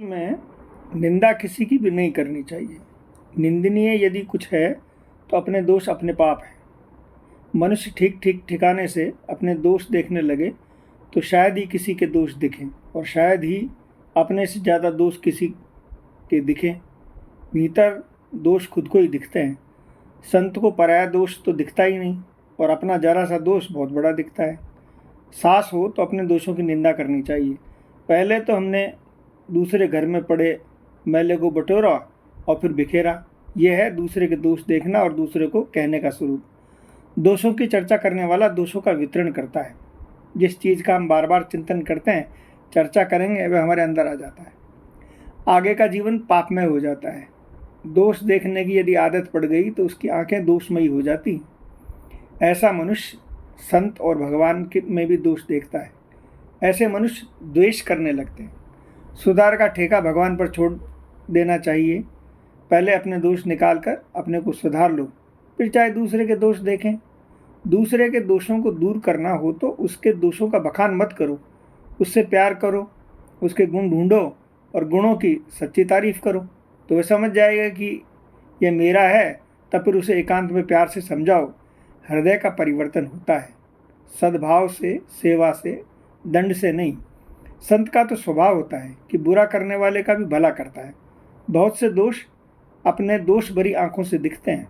में निंदा किसी की भी नहीं करनी चाहिए। निंदनीय यदि कुछ है तो अपने दोष अपने पाप हैं। मनुष्य ठीक ठीक ठिकाने से अपने दोष देखने लगे तो शायद ही किसी के दोष दिखें और शायद ही अपने से ज़्यादा दोष किसी के दिखें। भीतर दोष खुद को ही दिखते हैं। संत को पराया दोष तो दिखता ही नहीं और अपना जरा सा दोष बहुत बड़ा दिखता है। सास हो तो अपने दोषों की निंदा करनी चाहिए। पहले तो हमने दूसरे घर में पड़े मैले को बटोरा और फिर बिखेरा। यह है दूसरे के दोष देखना और दूसरे को कहने का स्वरूप। दोषों की चर्चा करने वाला दोषों का वितरण करता है। जिस चीज़ का हम बार बार चिंतन करते हैं, चर्चा करेंगे, वह हमारे अंदर आ जाता है। आगे का जीवन पापमय हो जाता है। दोष देखने की यदि आदत पड़ गई तो उसकी आंखें दोषमयी हो जाती। ऐसा मनुष्य संत और भगवान में भी दोष देखता है। ऐसे मनुष्य द्वेष करने लगते हैं। सुधार का ठेका भगवान पर छोड़ देना चाहिए। पहले अपने दोष निकाल कर अपने को सुधार लो, फिर चाहे दूसरे के दोष देखें। दूसरे के दोषों को दूर करना हो तो उसके दोषों का बखान मत करो, उससे प्यार करो, उसके गुण ढूंढो और गुणों की सच्ची तारीफ करो तो वह समझ जाएगा कि यह मेरा है। तब फिर उसे एकांत में प्यार से समझाओ। हृदय का परिवर्तन होता है सद्भाव से, सेवा से, दंड से नहीं। संत का तो स्वभाव होता है कि बुरा करने वाले का भी भला करता है। बहुत से दोष अपने दोष भरी आंखों से दिखते हैं।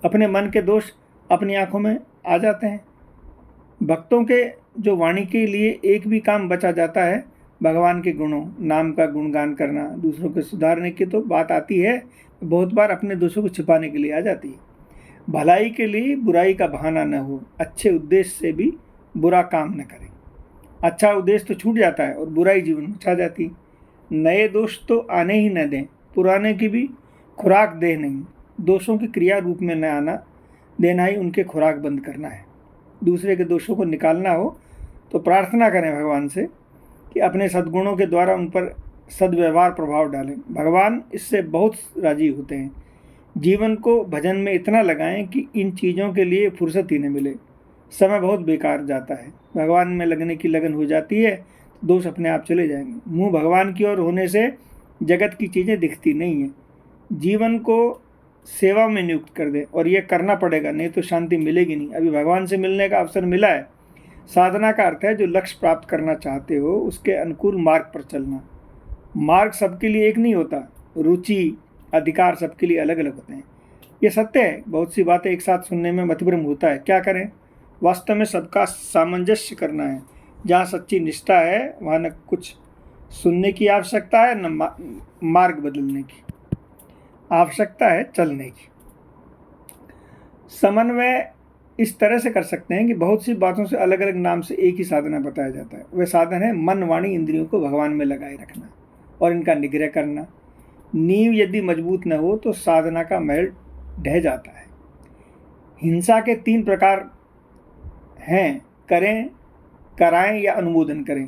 अपने मन के दोष अपनी आंखों में आ जाते हैं। भक्तों के जो वाणी के लिए एक भी काम बचा जाता है, भगवान के गुणों, नाम का गुणगान करना, दूसरों के सुधारने की तो बात आती है, बहुत बार अपने दोषों को छिपाने के लिए आ जाती है। भलाई के लिए बुराई का बहाना न हो। अच्छे उद्देश्य से भी बुरा काम न करें। अच्छा उद्देश्य तो छूट जाता है और बुराई जीवन में छा जाती। नए दोष तो आने ही न दें, पुराने की भी खुराक दे नहीं। दोषों की क्रिया रूप में न आना देना ही उनके खुराक बंद करना है। दूसरे के दोषों को निकालना हो तो प्रार्थना करें भगवान से कि अपने सद्गुणों के द्वारा उन पर सद्व्यवहार प्रभाव डालें। भगवान इससे बहुत राजी होते हैं। जीवन को भजन में इतना लगाएं कि इन चीज़ों के लिए फुर्सत ही न मिले। समय बहुत बेकार जाता है। भगवान में लगने की लगन हो जाती है तो दोष अपने आप चले जाएंगे। मुंह भगवान की ओर होने से जगत की चीज़ें दिखती नहीं हैं। जीवन को सेवा में नियुक्त कर दे और यह करना पड़ेगा, नहीं तो शांति मिलेगी नहीं। अभी भगवान से मिलने का अवसर मिला है। साधना का अर्थ है जो लक्ष्य प्राप्त करना चाहते हो उसके अनुकूल मार्ग पर चलना। मार्ग सबके लिए एक नहीं होता। रुचि, अधिकार सबके लिए अलग अलग होते हैं। ये सत्य है। बहुत सी बातें एक साथ सुनने में मतभ्रम होता है। क्या करें? वास्तव में सबका सामंजस्य करना है। जहाँ सच्ची निष्ठा है वहाँ न कुछ सुनने की आवश्यकता है, न मार्ग बदलने की आवश्यकता है, चलने की। समन्वय इस तरह से कर सकते हैं कि बहुत सी बातों से अलग अलग नाम से एक ही साधना बताया जाता है। वह साधन है मन, वाणी, इंद्रियों को भगवान में लगाए रखना और इनका निग्रह करना। नींव यदि मजबूत न हो तो साधना का महल ढह जाता है। हिंसा के 3 प्रकार हैं, करें, कराएं या अनुमोदन करें।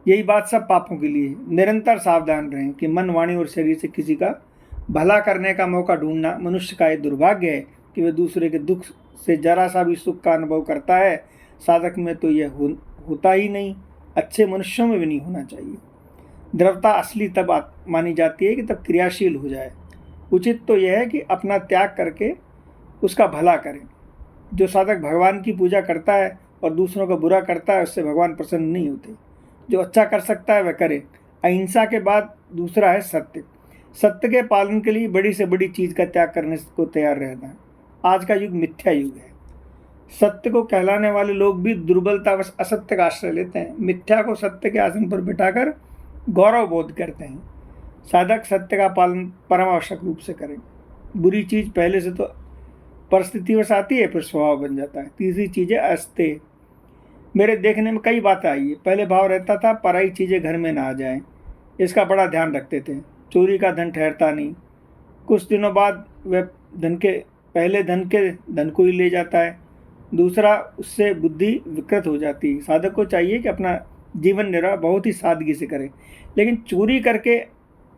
यही बात सब पापों के लिए। निरंतर सावधान रहें कि मन, वाणी और शरीर से किसी का भला करने का मौका ढूंढना मनुष्य का यह दुर्भाग्य है कि वह दूसरे के दुख से जरा सा भी सुख का अनुभव करता है। साधक में तो यह होता ही नहीं। अच्छे मनुष्यों में भी नहीं होना चाहिए। द्रवता असली तब मानी जाती है कि तब क्रियाशील हो जाए। उचित तो यह है कि अपना त्याग करके उसका भला करें। जो साधक भगवान की पूजा करता है और दूसरों का बुरा करता है उससे भगवान प्रसन्न नहीं होते। जो अच्छा कर सकता है वह करे। अहिंसा के बाद दूसरा है सत्य। सत्य के पालन के लिए बड़ी से बड़ी चीज़ का त्याग करने को तैयार रहना है। आज का युग मिथ्या युग है। सत्य को कहलाने वाले लोग भी दुर्बलतावश असत्य का आश्रय लेते हैं। मिथ्या को सत्य के आसन पर बिठाकर गौरव बोध करते हैं। साधक सत्य का पालन परम आवश्यक रूप से करें। बुरी चीज़ पहले से तो परिस्थितिवश आती है, फिर स्वभाव बन जाता है। तीसरी चीज़ है अस्ते। मेरे देखने में कई बातें आई है। पहले भाव रहता था पराई चीज़ें घर में ना आ जाएं, इसका बड़ा ध्यान रखते थे। चोरी का धन ठहरता नहीं। कुछ दिनों बाद वह पहले धन को ही ले जाता है। दूसरा, उससे बुद्धि विकृत हो जाती है। साधक को चाहिए कि अपना जीवन निर्वाह बहुत ही सादगी से करें, लेकिन चोरी करके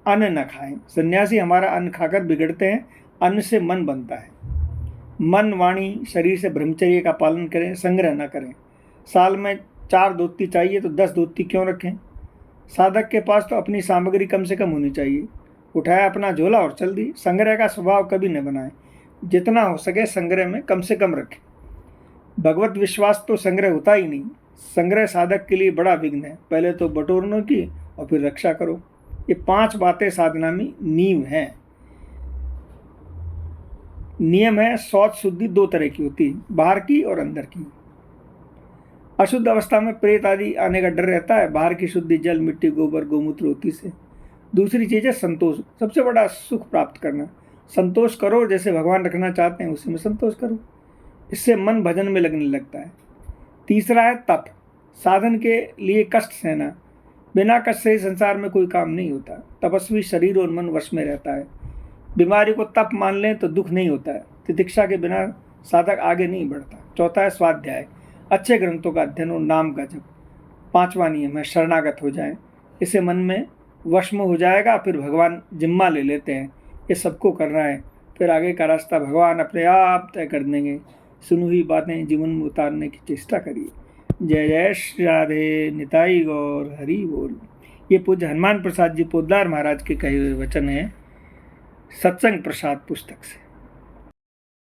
अन्न न खाएं। सन्यासी हमारा अन्न खाकर बिगड़ते हैं। अन्न से मन बनता है। मन, वाणी, शरीर से ब्रह्मचर्य का पालन करें, संग्रह न करें। साल में 4 धोती चाहिए तो 10 धोती क्यों रखें? साधक के पास तो अपनी सामग्री कम से कम होनी चाहिए। उठाया अपना झोला और चल दी। संग्रह का स्वभाव कभी न बनाए, जितना हो सके संग्रह में कम से कम रखें। भगवत विश्वास तो संग्रह होता ही नहीं। संग्रह साधक के लिए बड़ा विघ्न है। पहले तो बटोरने की और फिर रक्षा करो। ये 5 बातें साधना में नींव हैं। नियम है, शौच शुद्धि 2 तरह की होती है, बाहर की और अंदर की। अशुद्ध अवस्था में प्रेत आदि आने का डर रहता है। बाहर की शुद्धि जल, मिट्टी, गोबर, गोमूत्र होती से। दूसरी चीज़ है संतोष, सबसे बड़ा सुख प्राप्त करना। संतोष करो, जैसे भगवान रखना चाहते हैं उसी में संतोष करो। इससे मन भजन में लगने लगता है। तीसरा है तप, साधन के लिए कष्ट सहना। बिना कष्ट से संसार में कोई काम नहीं होता। तपस्वी शरीर और मन वश में रहता है। बीमारी को तप मान लें तो दुख नहीं होता है। तितिक्षा के बिना साधक आगे नहीं बढ़ता। चौथा है स्वाध्याय, अच्छे ग्रंथों का अध्ययन और नाम का जप। 5वां नियम है शरणागत हो जाए। इसे मन में वश में हो जाएगा, फिर भगवान जिम्मा ले लेते हैं। ये सबको करना है, फिर आगे का रास्ता भगवान अपने आप तय कर देंगे। सुनी हुई बातें जीवन में उतारने की चेष्टा करिए। जय जय श्री राधे, निताई गौर, हरि बोल। ये पूज्य हनुमान प्रसाद जी पोद्दार महाराज के कहे हुए वचन हैं सत्संग प्रसाद पुस्तक से।